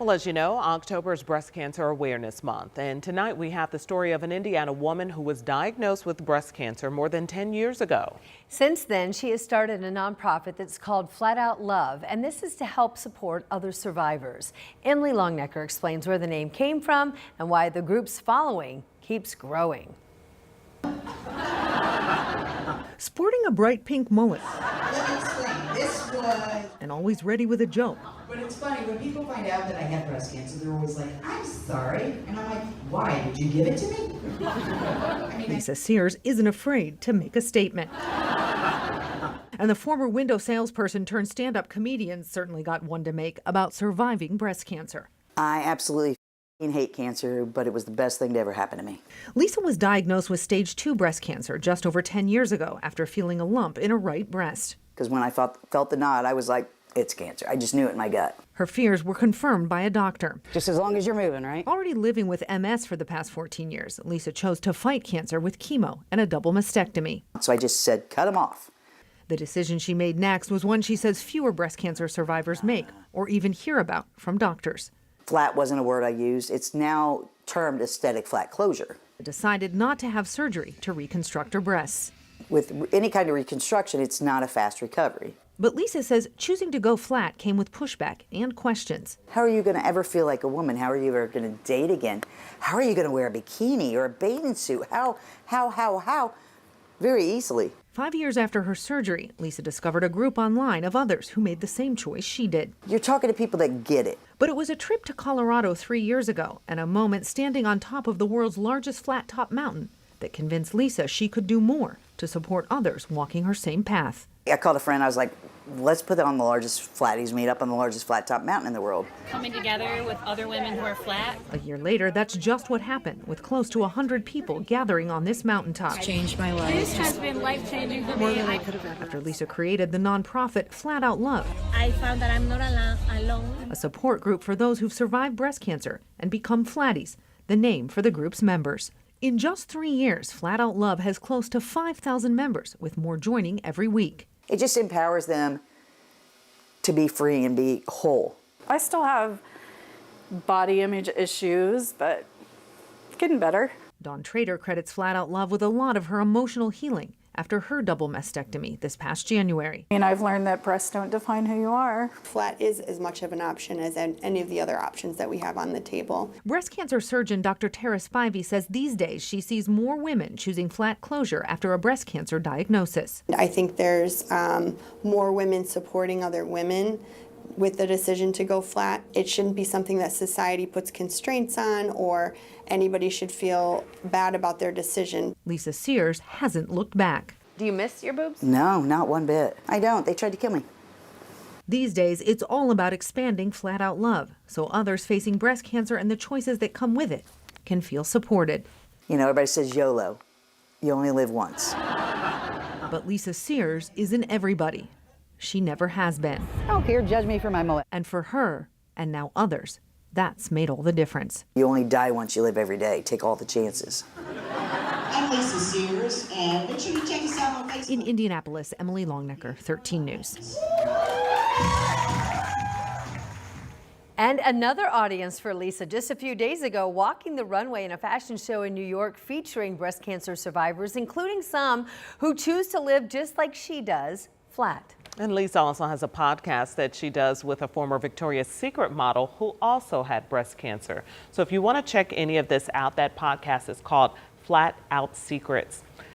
Well, as you know, October is Breast Cancer Awareness Month, and tonight we have the story of an Indiana woman who was diagnosed with breast cancer more than 10 years ago. Since then, she has started a nonprofit that's called Flat Out Love, and this is to help support other survivors. Emily Longnecker explains where the name came from and why the group's following keeps growing. Sporting a bright pink mullet. Let me explain. This was... And always ready with a joke. But it's funny, when people find out that I have breast cancer, they're always like, I'm sorry. And I'm like, why? Did you give it to me? Lissa Sears isn't afraid to make a statement. And the former window salesperson turned stand-up comedian certainly got one to make about surviving breast cancer. I absolutely hate cancer, but it was the best thing to ever happen to me. Lissa was diagnosed with stage 2 breast cancer just over 10 years ago after feeling a lump in her right breast. Because when I felt the knot, I was like, it's cancer. I just knew it in my gut. Her fears were confirmed by a doctor. Just as long as you're moving, right? Already living with MS for the past 14 years, Lissa chose to fight cancer with chemo and a double mastectomy. So I just said, cut them off. The decision she made next was one she says fewer breast cancer survivors make or even hear about from doctors. Flat wasn't a word I used. It's now termed aesthetic flat closure. Decided not to have surgery to reconstruct her breasts. With any kind of reconstruction, it's not a fast recovery. But Lissa says choosing to go flat came with pushback and questions. How are you going to ever feel like a woman? How are you ever going to date again? How are you going to wear a bikini or a bathing suit? How? Very easily. 5 years after her surgery, Lissa discovered a group online of others who made the same choice she did. You're talking to people that get it. But it was a trip to Colorado 3 years ago and a moment standing on top of the world's largest flat-top mountain that convinced Lissa she could do more to support others walking her same path. I called a friend. I was like, let's put it on the largest flatties meet up on the largest flat top mountain in the world. Coming together with other women who are flat. A year later, that's just what happened, with close to 100 people gathering on this mountaintop. It's changed my life. This has been life-changing for me. After Lissa created the nonprofit Flat Out Love, I found that I'm not alone. a support group for those who've survived breast cancer and become flatties, the name for the group's members. In just 3 years, Flat Out Love has close to 5,000 members, with more joining every week. It just empowers them to be free and be whole. I still have body image issues, but getting better. Dawn Trader credits Flat Out Love with a lot of her emotional healing after her double mastectomy this past January. And I've learned that breasts don't define who you are. Flat is as much of an option as any of the other options that we have on the table. Breast cancer surgeon Dr. Tara Spivey says these days she sees more women choosing flat closure after a breast cancer diagnosis. I think there's more women supporting other women with the decision to go flat. It shouldn't be something that society puts constraints on or anybody should feel bad about their decision. Lissa Sears hasn't looked back. Do you miss your boobs? No, not one bit. I don't. They tried to kill me. These days, it's all about expanding Flat Out Love, so others facing breast cancer and the choices that come with it can feel supported. You know, everybody says YOLO. You only live once. But Lissa Sears isn't everybody. She never has been. I don't care. Judge me for my mullet. And for her, and now others, that's made all the difference. You only die once. You live every day. Take all the chances. I'm Lissa Sears, and make sure you check us out on Facebook. In Indianapolis, Emily Longnecker, 13 News. And another audience for Lissa just a few days ago, walking the runway in a fashion show in New York featuring breast cancer survivors, including some who choose to live just like she does, flat. And Lissa also has a podcast that she does with a former Victoria's Secret model who also had breast cancer. So if you want to check any of this out, that podcast is called Flat Out Secrets.